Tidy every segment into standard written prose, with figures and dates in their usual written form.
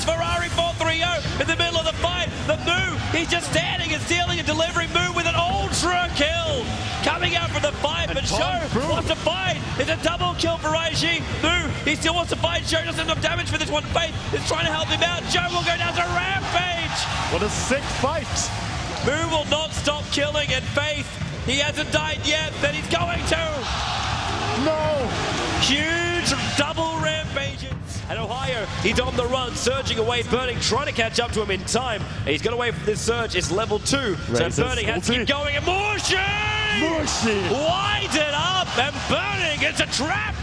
Ferrari 4-3-0 in the middle of the fight. The Moo, he's just standing and stealing and delivering. Moo with an ultra kill. Coming out from the fight, but Show wants to fight. It's a double kill for IG. Moo, he still wants to fight. Show doesn't have enough damage for this one. Faith is trying to help him out. Joe will go down to Rampage. What a sick fight. Moo will not stop killing, and Faith, he hasn't died yet, but he's going to. No. Huge double rampages. And Ohio, he's on the run, surging away. Burning, trying to catch up to him in time. And he's got away from this surge. It's level 2. So Burning has to keep going. And Mushi! Wind it up, and Burning, it's a trap.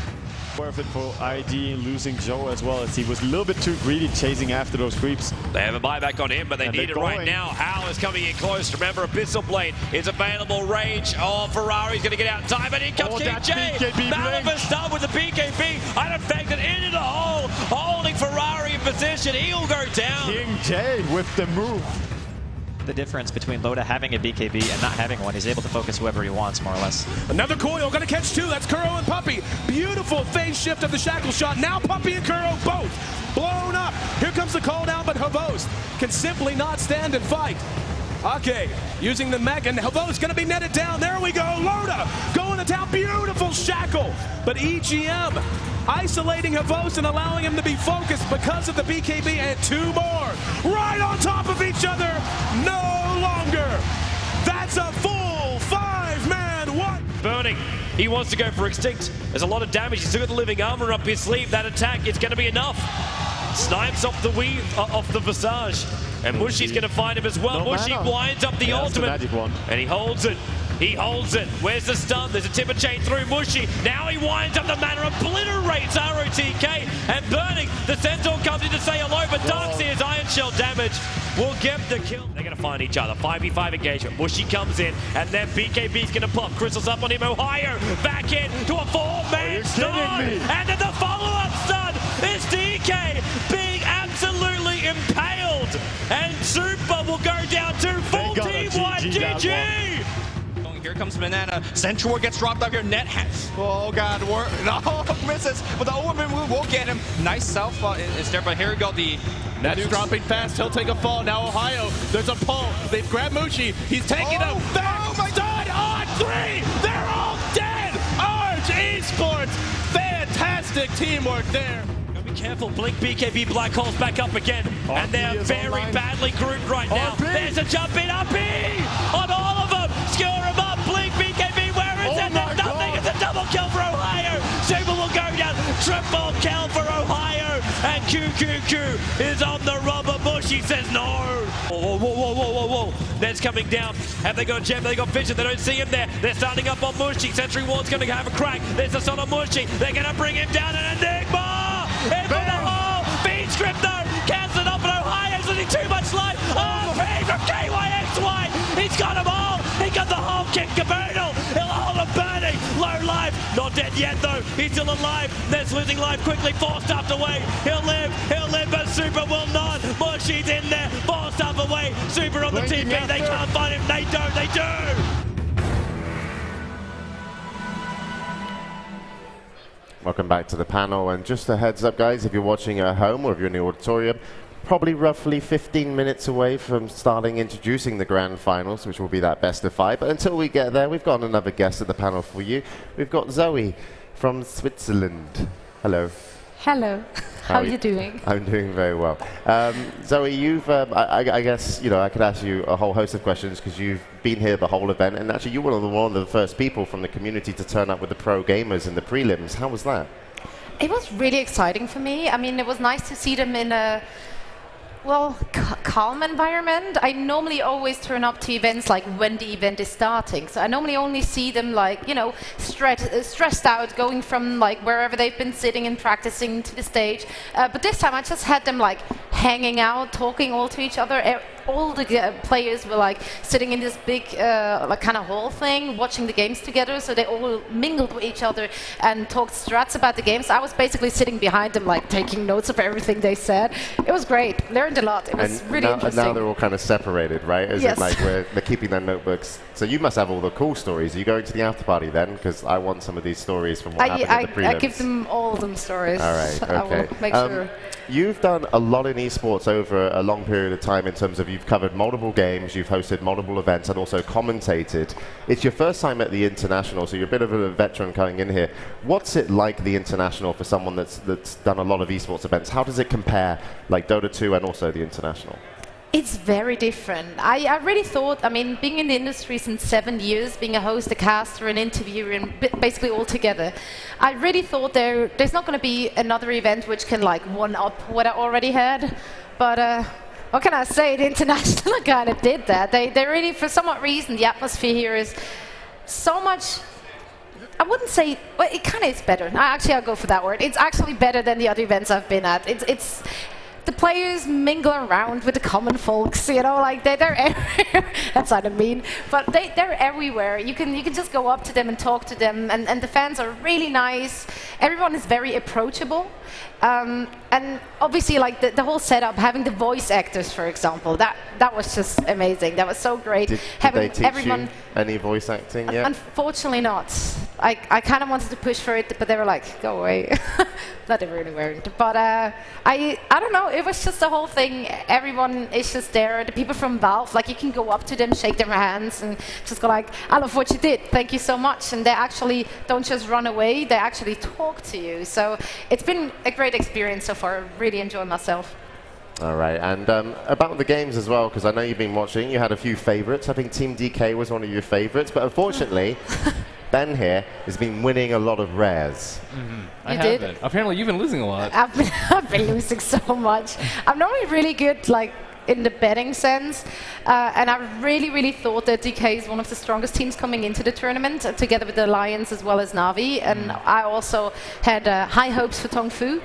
Worth it for ID losing Joe as well, as he was a little bit too greedy chasing after those creeps. They have a buyback on him, but they need it right now. Hal is coming in close. Remember, Abyssal Blade is available. Rage. Oh, Ferrari's going to get out in time, and in comes King J. Malivus done with the BKB. Unaffected into the hole, holding Ferrari in position. He'll go down. King J with the move. The difference between Loda having a BKB and not having one, he's able to focus whoever he wants, more or less. Another coil, gonna catch two. That's Kuro and Puppey. Beautiful phase shift of the shackle shot. Now Puppey and Kuro both blown up. Here comes the call down, but Havost can simply not stand and fight. Ake using the mech, and Havost gonna be netted down. There we go. Loda going to town. Beautiful shackle, but EGM isolating Havost and allowing him to be focused because of the BKB, and two more right on top of each other. No longer. That's a full 5-man one. Burning, he wants to go for Extinct. There's a lot of damage. He's still got the living armor up his sleeve. That attack is going to be enough. Snipes off the weave, off the Visage. And Mushi's going to find him as well. Mushi winds up the ultimate. The magic one. And he holds it. He holds it. Where's the stun? There's a Timber Chain through Mushi. Now he winds up the mana, obliterates ROTK. And Burning, the Centaur comes in to say hello, but Darkseer's Iron Shell damage will get the kill. They're going to find each other. 5v5 engagement. Mushi comes in, and then BKB's going to pop. Crystal's up on him. Ohio back in to a 4-man stun. And then the follow-up stun is DK being absolutely impaled. And Super will go down to full team-wide GG. Here comes Banana. Central gets dropped up here. Net has. Oh god, no, misses. But the overman move will get him. Nice self is there, but here we go. The Net's dropping fast. He'll take a fall. Now Ohio. There's a pull. They've grabbed Mushi. He's taking him back. Oh my god, on 3. They're all dead. Arge Esports. Fantastic teamwork there. Be careful, Blink BKB Black Hole's back up again, and they're very badly grouped right now. There's a jump in, up on all of them. Skewer him up, Blink BKB, where is it? There's nothing, it's a double kill for Ohio. Super will go down, triple kill for Ohio, and QQQ is on the rubber. Mushi says no. Whoa, whoa, whoa, whoa, whoa, whoa. Ned's coming down. Have they got Gem? Have they got Vision? They don't see him there. They're starting up on Mushi. Sentry Ward's going to have a crack. There's a son of Mushi. They're going to bring him down, and Enigma! In for the hole! Bean Script though! Cancelled off, and Ohio's losing too much life! Oh, P from KYXY! He's got them all! He got the whole kick caboodle! He'll hold him burning! Low life! Not dead yet though! He's still alive! Ned's losing life quickly! 4 stuff away! He'll live, but Super will not! Mushi's in there! 4 stuff away! Super on the TP! They can't find him! They don't! They do! Welcome back to the panel, and just a heads up guys, if you're watching at home or if you're in the auditorium, probably roughly 15 minutes away from starting introducing the grand finals, which will be that best of 5. But until we get there, we've got another guest at the panel for you. We've got Zoe from Switzerland. Hello. Hello. How are you doing? I'm doing very well. Zoe, you've, I guess, you know, I could ask you a whole host of questions because you've been here the whole event, and actually you were one of the first people from the community to turn up with the pro gamers in the prelims. How was that? It was really exciting for me. I mean, it was nice to see them in a, well, calm environment. I normally always turn up to events like when the event is starting. So I normally only see them like, you know, stressed out, going from like wherever they've been sitting and practicing to the stage. But this time I just had them like hanging out, talking all to each other. all the players were like sitting in this big like kind of hall thing, watching the games together. So they all mingled with each other and talked strats about the games. I was basically sitting behind them, like taking notes of everything they said. It was great. Learned a lot. It was really interesting. And now they're all kind of separated, right? Is yes. it like they're keeping their notebooks? So you must have all the cool stories. Are you going to the after party then? Because I want some of these stories from what happened in the prelims. I give them all them stories. All right, okay. I will make sure. You've done a lot in esports over a long period of time in terms of you've covered multiple games, you've hosted multiple events, and also commentated. It's your first time at the International, so you're a bit of a veteran coming in here. What's it like, the International, for someone that's done a lot of esports events? How does it compare, like Dota 2 and also the International? It's very different. I really thought, I mean, being in the industry since 7 years, being a host, a caster, an interviewer, and basically all together, I really thought there's not going to be another event which can like one-up what I already had. But what can I say? The International kind of did that. They really, for some odd reason, the atmosphere here is so much. I wouldn't say, well, it kind of is better. I'll go for that word. It's actually better than the other events I've been at. It's the players mingle around with the common folks, you know, like they're everywhere. That sounded mean, but they're everywhere. You can just go up to them and talk to them, and the fans are really nice. Everyone is very approachable. And obviously, like the whole setup, having the voice actors, for example, that was just amazing. That was so great. Did they teach you any voice acting yet? Unfortunately not. I kind of wanted to push for it, but they were like, go away. That they really weren't. But I don't know. It was just the whole thing. Everyone is just there. The people from Valve, like you can go up to them, shake their hands, and just go like, I love what you did. Thank you so much. And they actually don't just run away. They actually talk to you. So it's been a great experience so far. I really enjoyed myself. All right, and about the games as well, because I know you've been watching. You had a few favorites. I think Team DK was one of your favorites, but unfortunately, Ben here has been winning a lot of rares. I haven't. Apparently, you've been losing a lot. I've been losing so much. I'm normally really good, like in the betting sense, and I really thought that DK is one of the strongest teams coming into the tournament, together with the Alliance as well as Na'Vi, and I also had high hopes for Tong Fu.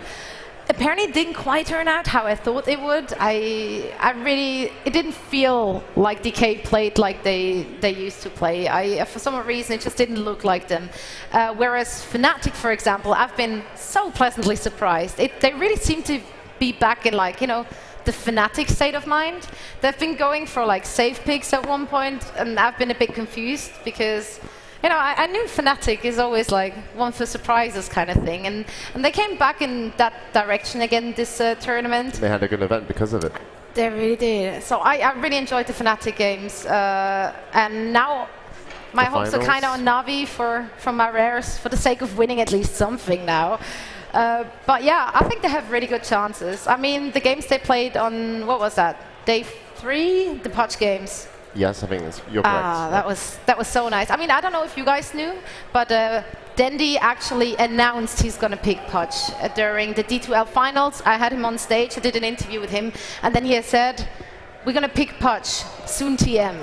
Apparently it didn't quite turn out how I thought it would. It didn't feel like DK played like they used to play. For some reason it just didn't look like them. Whereas Fnatic, for example, I've been so pleasantly surprised. They really seem to be back in, like, you know, the Fnatic state of mind. They've been going for like safe picks at one point, and I've been a bit confused because, you know, I knew Fnatic is always like one for surprises kind of thing, and they came back in that direction again this tournament. They had a good event because of it. They really did. So I really enjoyed the Fnatic games, and now my hopes are kind of on Na'Vi for my rares, for the sake of winning at least something now. But yeah, I think they have really good chances. I mean, the games they played on, what was that, day 3, the Pudge games. Yes, I think you're correct. That was so nice. I mean, I don't know if you guys knew, but Dendi actually announced he's going to pick Pudge during the D2L finals. I had him on stage, I did an interview with him, and then he said, we're going to pick Pudge, soon TM.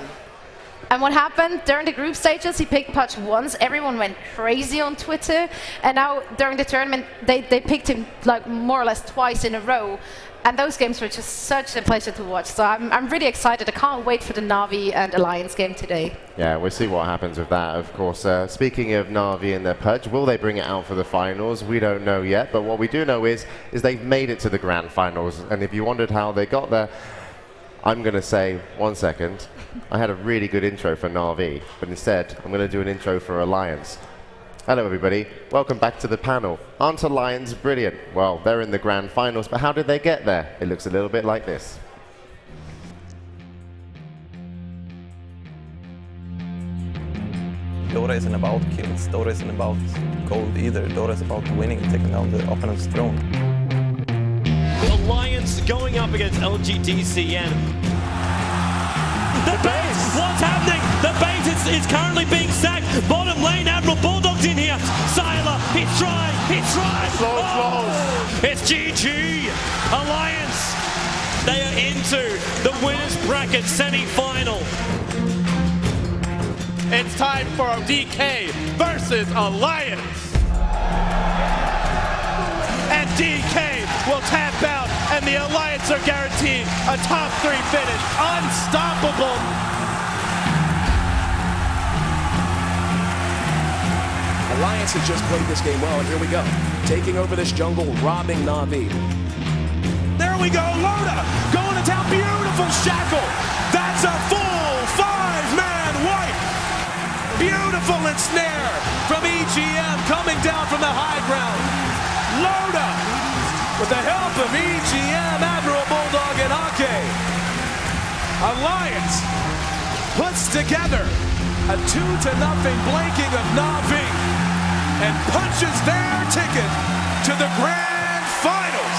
And what happened? During the group stages, he picked Pudge once. Everyone went crazy on Twitter. And now, during the tournament, they picked him like more or less twice in a row. And those games were just such a pleasure to watch. So I'm really excited. I can't wait for the Na'Vi and Alliance game today. Yeah, we'll see what happens with that, of course. Speaking of Na'Vi and their Pudge, will they bring it out for the finals? We don't know yet. But what we do know is they've made it to the grand finals. And if you wondered how they got there, I'm going to say, 1 second, I had a really good intro for Na'Vi, but instead, I'm going to do an intro for Alliance. Hello, everybody. Welcome back to the panel. Aren't Alliance brilliant? Well, they're in the grand finals, but how did they get there? It looks a little bit like this. Dota isn't about kills. Dota isn't about gold either. Dota is about winning and taking down the opponent's throne. Alliance going up against LGDCN. The bait! What's happening? The bait is currently being sacked. Bottom lane, Admiral Bulldog's in here. Sylar, he's trying. Oh, it's GG. Alliance, they are into the winners bracket semi-final. It's time for DK versus Alliance. And DK will tap out and and the Alliance are guaranteed a top 3 finish. Unstoppable. Alliance has just played this game well, and here we go. Taking over this jungle, robbing Na'Vi. There we go, Loda going to town, beautiful shackle. That's a full 5-man wipe. Beautiful ensnare from EGM coming down from the high ground. Loda, with the help of EGM, Admiral Bulldog, and Ake. Alliance puts together a 2-0 blanking of Na'Vi and punches their ticket to the Grand Finals.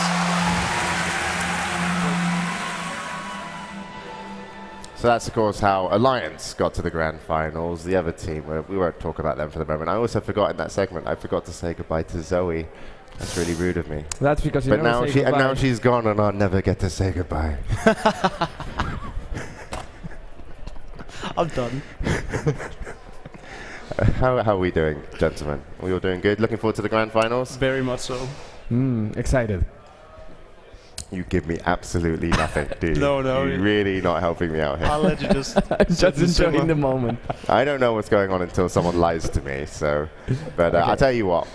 So that's, of course, how Alliance got to the Grand Finals. The other team, we won't talk about them for the moment. I also forgot in that segment, I forgot to say goodbye to Zoe. That's really rude of me. That's because you but now now she's gone, and I'll never get to say goodbye. I'm done. How are we doing, gentlemen? We all doing good? Looking forward to the Grand Finals? Very much so. Excited. You give me absolutely nothing, do you? No. You're really not helping me out here. I'll let you just enjoying the moment. I don't know what's going on until someone lies to me, so. But okay. I'll tell you what.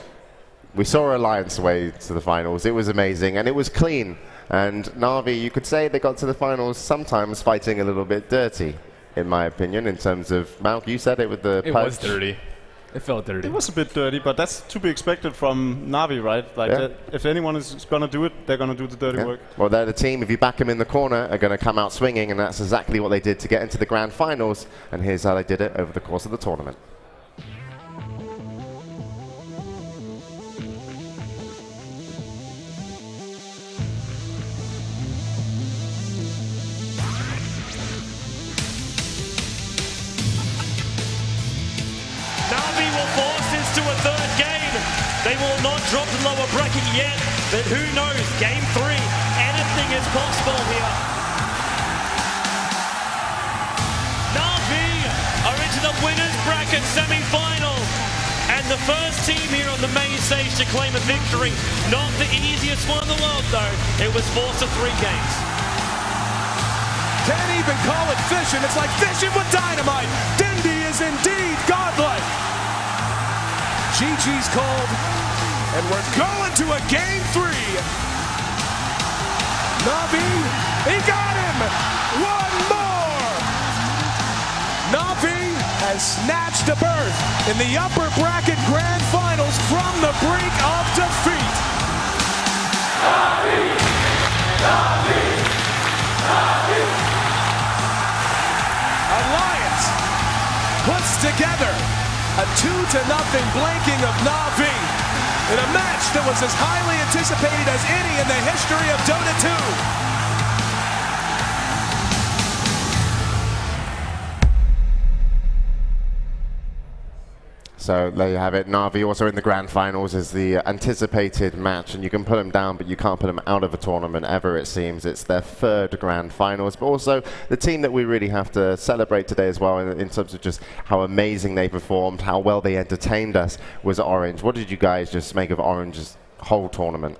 We saw Alliance way to the finals. It was amazing, and it was clean. And Na'Vi, you could say they got to the finals sometimes fighting a little bit dirty, in my opinion, in terms of, Malk, you said it with the It punch. was dirty. It felt dirty. It was a bit dirty, but that's to be expected from Na'Vi, right? Like, if anyone is going to do it, they're going to do the dirty work. Well, they're the team, if you back them in the corner, are going to come out swinging, and that's exactly what they did to get into the Grand Finals. And here's how they did it over the course of the tournament. They will not drop to lower bracket yet, but who knows? Game 3, anything is possible here. Na'Vi are into the winners bracket semi-final, and the first team here on the main stage to claim a victory. Not the easiest one in the world, though. It was forced to 3 games. Can't even call it fishing. It's like fishing with dynamite. Dindy is indeed godlike. GG's called, and we're going to a game 3. Na'Vi, he got him! One more! Na'Vi has snatched a berth in the upper bracket grand finals from the brink of defeat. Na'Vi! Na'Vi! Na'Vi! Alliance puts together a 2-0 blanking of Na'Vi in a match that was as highly anticipated as any in the history of Dota 2. So there you have it. Na'Vi also in the Grand Finals is the anticipated match, and you can put them down, but you can't put them out of a tournament ever, it seems. It's their 3rd Grand Finals, but also the team that we really have to celebrate today as well in terms of just how amazing they performed, how well they entertained us, was Orange. What did you guys just make of Orange's whole tournament?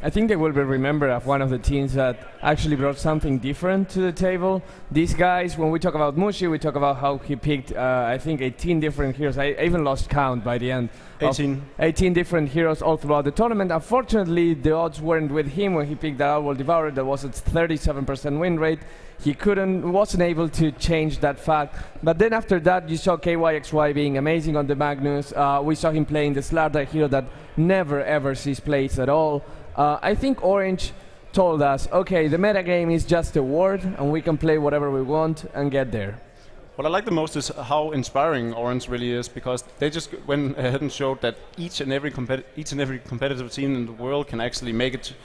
I think they will be remembered as one of the teams that actually brought something different to the table. These guys, when we talk about Mushi, we talk about how he picked, I think, 18 different heroes. I even lost count by the end. 18 different heroes all throughout the tournament. Unfortunately, the odds weren't with him when he picked the Outworld Devourer. That was its 37% win rate. He wasn't able to change that fact. But then after that, you saw KYXY being amazing on the Magnus. We saw him playing the Slardar hero that never ever sees plays at all. I think Orange told us, okay, the metagame is just a word, and we can play whatever we want and get there. What I like the most is how inspiring Orange really is, because they just went ahead and showed that each and every competitive team in the world can actually make it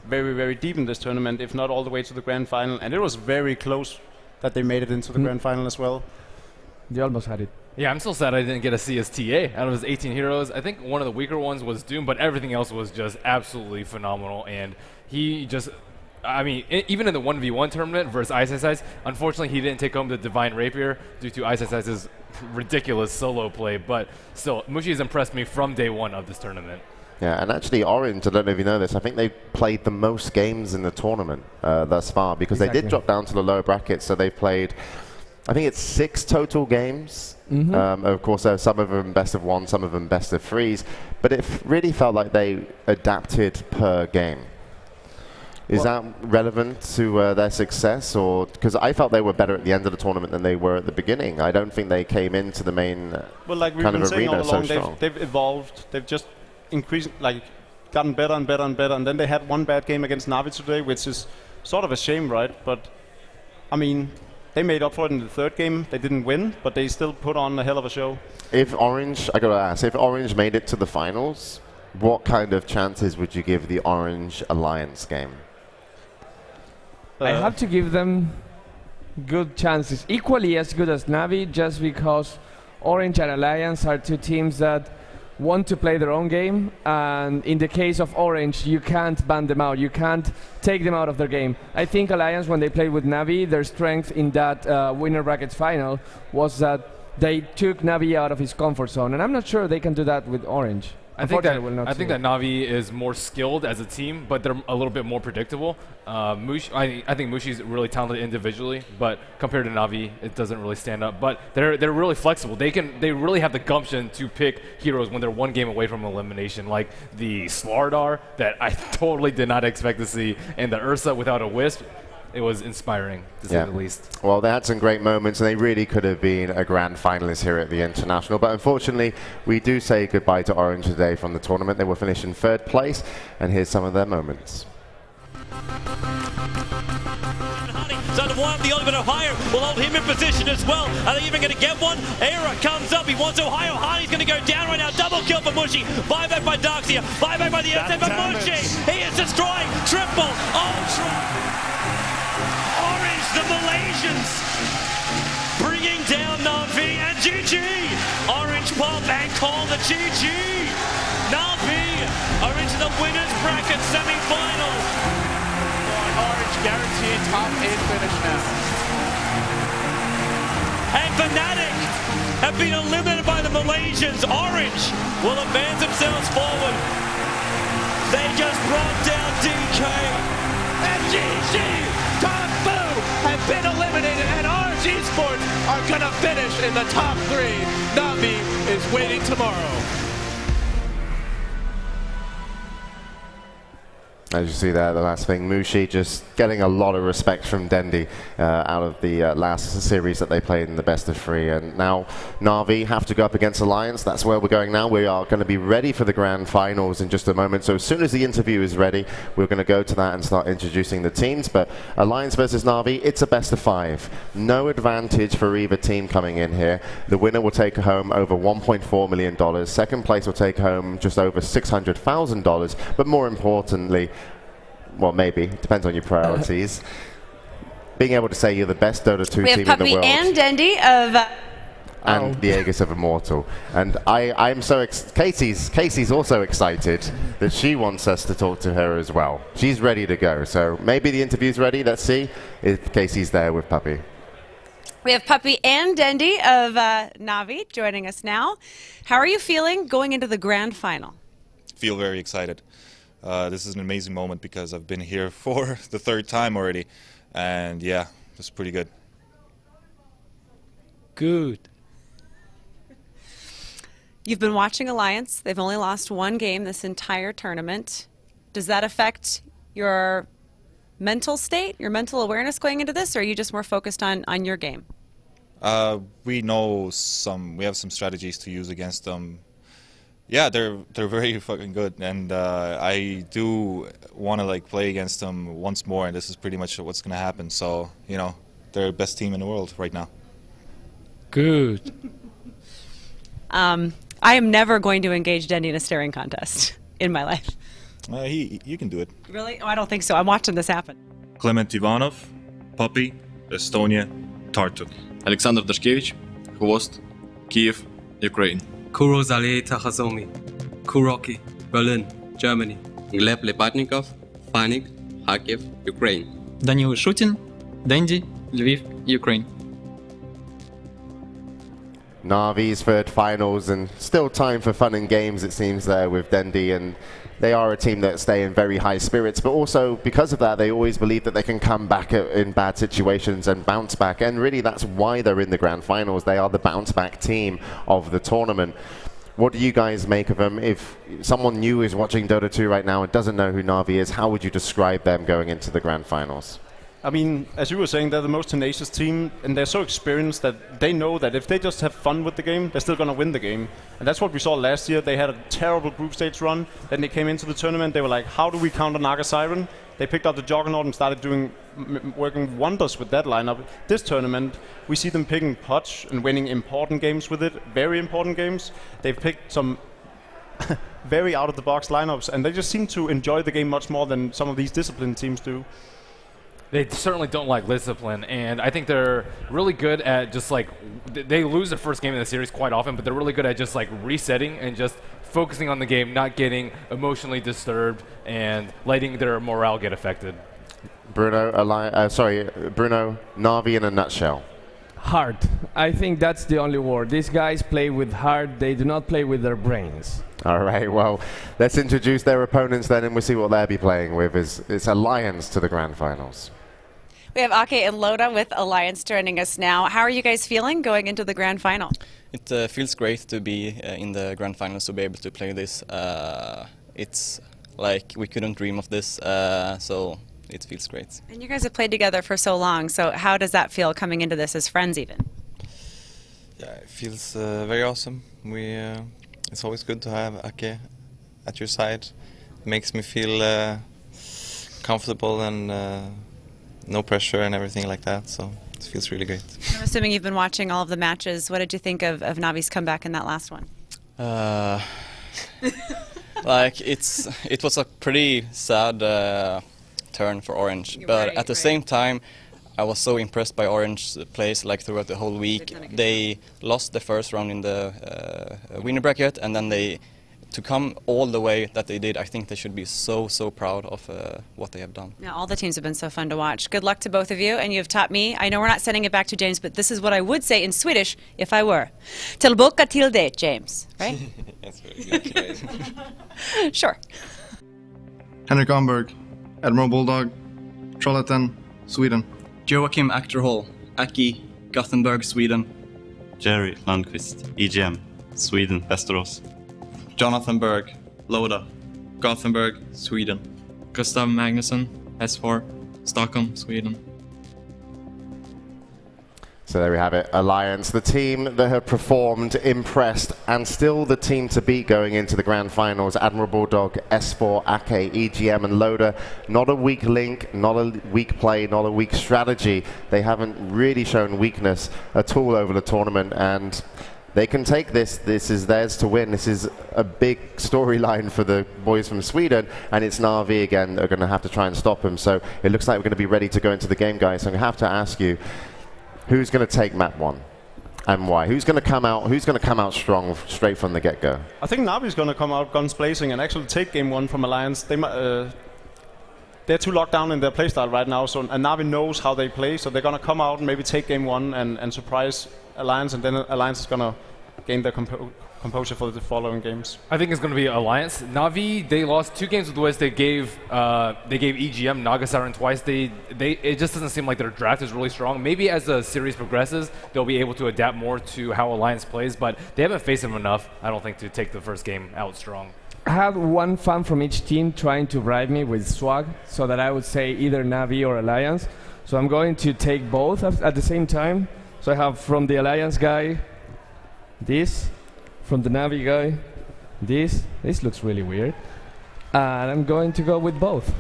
very, very deep in this tournament, if not all the way to the Grand Final. And it was very close that they made it into the Grand Final as well. They almost had it. Yeah, I'm still sad I didn't get a CSTA out of his 18 heroes. I think one of the weaker ones was Doom, but everything else was just absolutely phenomenal. And he just, I mean, even in the 1v1 tournament versus Ice, unfortunately he didn't take home the Divine Rapier due to Ice's ridiculous solo play. But still, Mushi has impressed me from day one of this tournament. Yeah, and actually Orange, I don't know if you know this, I think they played the most games in the tournament thus far, because they did drop down to the lower brackets, so they played, I think it's 6 total games. Of course, some of them best of 1, some of them best of 3s, but it really felt like they adapted per game. Is that relevant to their success? Or because I felt they were better at the end of the tournament than they were at the beginning. I don't think they came into the main well, like we've kind been of saying arena all along, so strong. they've evolved. They've just increased, like gotten better and better and better. And then they had one bad game against Na'Vi today, which is sort of a shame, right? But I mean, they made up for it in the 3rd game. They didn't win, but they still put on a hell of a show. If Orange, I gotta ask, if Orange made it to the finals, what kind of chances would you give the Orange Alliance game? I have to give them good chances, equally as good as Na'Vi, just because Orange and Alliance are 2 teams that want to play their own game, and in the case of Orange, you can't ban them out, you can't take them out of their game. I think Alliance, when they played with Na'Vi, their strength in that winner brackets final was that they took Na'Vi out of his comfort zone, and I'm not sure they can do that with Orange. I think that Na'Vi is more skilled as a team, but they're a little bit more predictable. I think Mushi's really talented individually, but compared to Na'Vi, it doesn't really stand up. But they're really flexible. They really have the gumption to pick heroes when they're 1 game away from elimination, like the Slardar that I totally did not expect to see, and the Ursa without a Wisp. It was inspiring, to say the least. Well, they had some great moments, and they really could have been a grand finalist here at the International. But unfortunately, we do say goodbye to Orange today from the tournament. They will finish in 3rd place, and here's some of their moments. So to wind up the ultimate Ohio will hold him in position as well. Are they even going to get one? Era comes up. He wants Ohio. Harney's going to go down right now. Double kill for Mushi. Buyback by Darkseer. Buyback by the SF for Mushi. He is destroying. Triple. Ultra. Orange, the Malaysians, bringing down Na'Vi and GG. Orange pop and call the GG. Na'Vi are into the winners bracket semi-final. Orange guaranteed top 8 finish now. And Fnatic have been eliminated by the Malaysians. Orange will advance themselves forward. They just brought down DK. And GG, Top Fu have been eliminated, and Orange Esports are gonna finish in the top 3. Na'Vi is waiting tomorrow. As you see there, the last thing, Mushi just getting a lot of respect from Dendi out of the last series that they played in the best of 3. And now Na'Vi have to go up against Alliance. That's where we're going now. We are going to be ready for the grand finals in just a moment. So as soon as the interview is ready, we're going to go to that and start introducing the teams. But Alliance versus Na'Vi, it's a best of 5. No advantage for either team coming in here. The winner will take home over $1.4 million. 2nd place will take home just over $600,000. But more importantly, well, maybe. Depends on your priorities. Being able to say you're the best Dota 2 team in the world. We have Puppey and Dendi of... and the Aegis of Immortal. And I'm so... Casey's also excited that she wants us to talk to her as well. She's ready to go. So maybe the interview's ready. Let's see if Casey's there with Puppey. We have Puppey and Dendi of Na'Vi joining us now. How are you feeling going into the grand final? Feel very excited. This is an amazing moment because I've been here for the 3rd time already, and yeah, it's pretty good. Good. You've been watching Alliance. They've only lost 1 game this entire tournament. Does that affect your mental state, your mental awareness going into this, or are you just more focused on your game? We have some strategies to use against them. Yeah, they're very fucking good, and I do want to play against them once more, and this is pretty much what's gonna happen. So they're the best team in the world right now. Good. I am never going to engage Dendi in a staring contest in my life. You can do it. Really? Oh, I don't think so. I'm watching this happen. Clement Ivanov, Puppey, Estonia, Tartuk. Alexander Dashkevich, Khvost, Kiev, Ukraine. Kuro Zalei Takhazomi, Kuroki, Berlin, Germany. Gleb Lepatnikov, Fanik, Kharkiv, Ukraine. Danil Shutin, Dendi, Lviv, Ukraine. Na'Vi's third finals, and still time for fun and games, it seems, there with Dendi. And they are a team that stay in very high spirits, but also because of that, they always believe that they can come back in bad situations and bounce back. And really, that's why they're in the grand finals. They are the bounce back team of the tournament. What do you guys make of them? If someone new is watching Dota 2 right now and doesn't know who Na'Vi is, how would you describe them going into the grand finals? I mean, as you were saying, they're the most tenacious team, and they're so experienced that they know that if they just have fun with the game, they're still going to win the game. And that's what we saw last year. They had a terrible group stage run. Then they came into the tournament. They were like, how do we counter Naga Siren? They picked up the Juggernaut and started working wonders with that lineup. This tournament, we see them picking Pudge and winning important games with it, very important games. They've picked some very out-of-the-box lineups, and they just seem to enjoy the game much more than some of these disciplined teams do. They certainly don't like discipline, and I think they're really good at just like, they lose the first game in the series quite often, but they're really good at just like resetting and just focusing on the game, not getting emotionally disturbed and letting their morale get affected. Bruno, Bruno, Na'Vi in a nutshell. Heart. I think that's the only word. These guys play with heart. They do not play with their brains. All right, well, let's introduce their opponents then, and we'll see what they'll be playing with. It's Alliance to the grand finals. We have Ake and Loda with Alliance joining us now. How are you guys feeling going into the grand final? It feels great to be in the grand finals, to be able to play this. It's like we couldn't dream of this, so it feels great. And you guys have played together for so long, so how does that feel coming into this as friends even? Yeah, it feels very awesome. It's always good to have Ake at your side. It makes me feel comfortable and no pressure and everything like that, so it feels really great. I'm assuming you've been watching all of the matches. What did you think of Navi's comeback in that last one? Like it was a pretty sad turn for Orange, but at the same time I was so impressed by Orange's plays like throughout the whole week. They lost the first round in the winner bracket, and then to come all the way that they did, I think they should be so proud of what they have done. Yeah, all the teams have been so fun to watch. Good luck to both of you, and you have taught me. I know we're not sending it back to James, but this is what I would say in Swedish if I were. Tillbaka till det, James, right? That's very good. Sure. Henrik Arnberg, Admiral Bulldog, Trollhättan, Sweden. Joachim Achterhall, Aki, Gothenburg, Sweden. Jerry Lundqvist, EGM, Sweden, Västerås. Jonathan Berg, Loda, Gothenburg, Sweden. Gustav Magnusson, S4, Stockholm, Sweden. So there we have it, Alliance, the team that have performed, impressed, and still the team to beat going into the grand finals. Admiral Bulldog, S4, Ake, EGM, and Loda. Not a weak link, not a weak play, not a weak strategy. They haven't really shown weakness at all over the tournament, and they can take this. This is theirs to win. This is a big storyline for the boys from Sweden, and it's Na'Vi again that are going to have to try and stop them. So it looks like we're going to be ready to go into the game, guys. So I'm going to have to ask you, who's going to take map 1 and why? Who's going to come out strong straight from the get-go? I think Na'Vi's going to come out guns blazing and actually take game 1 from Alliance. They're too locked down in their playstyle right now, so and Na'Vi knows how they play, so they're going to come out and maybe take game 1 and surprise Alliance, and then Alliance is going to gain their composure for the following games. I think it's going to be Alliance. Na'Vi, they lost 2 games with Wiz. They gave EGM Naga Siren twice. It just doesn't seem like their draft is really strong. Maybe as the series progresses, they'll be able to adapt more to how Alliance plays, but they haven't faced them enough, I don't think, to take the first game out strong. I have one fan from each team trying to bribe me with swag, so that I would say either Na'Vi or Alliance. So I'm going to take both at the same time. So I have from the Alliance guy, this. From the Na'Vi guy, this. This looks really weird. And I'm going to go with both.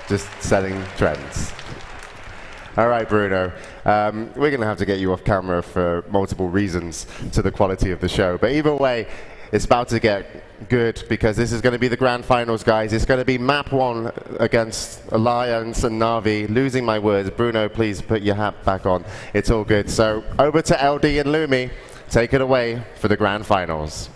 Just setting trends. All right, Bruno. We're going to have to get you off camera for multiple reasons to the quality of the show. But either way, it's about to get good because this is going to be the grand finals, guys. It's going to be map 1 against Alliance and Na'Vi. Losing my words. Bruno, please put your hat back on. It's all good. So over to LD and Lumi. Take it away for the grand finals.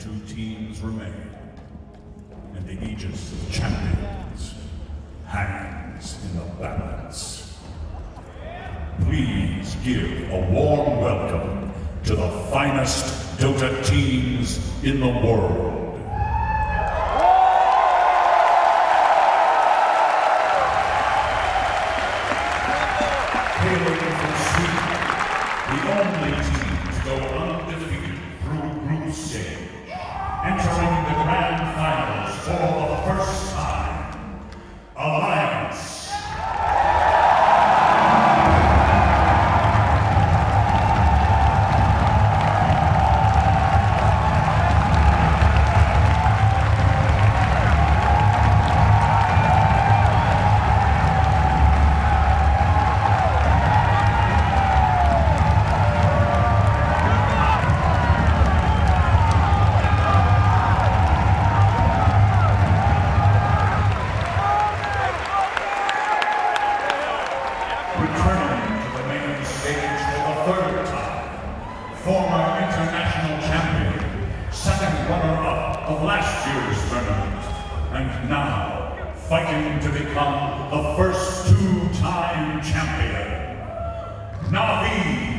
2 teams remain, and the Aegis of Champions hangs in the balance. Please give a warm welcome to the finest Dota teams in the world. Hailing from Sweden, the only team to go undefeated through group stage, entering the grand finals for the first time, Alliance. Returning to the main stage for the 3rd time, former international champion, 2nd runner-up of last year's tournament, and now fighting to become the first 2-time champion, Na'Vi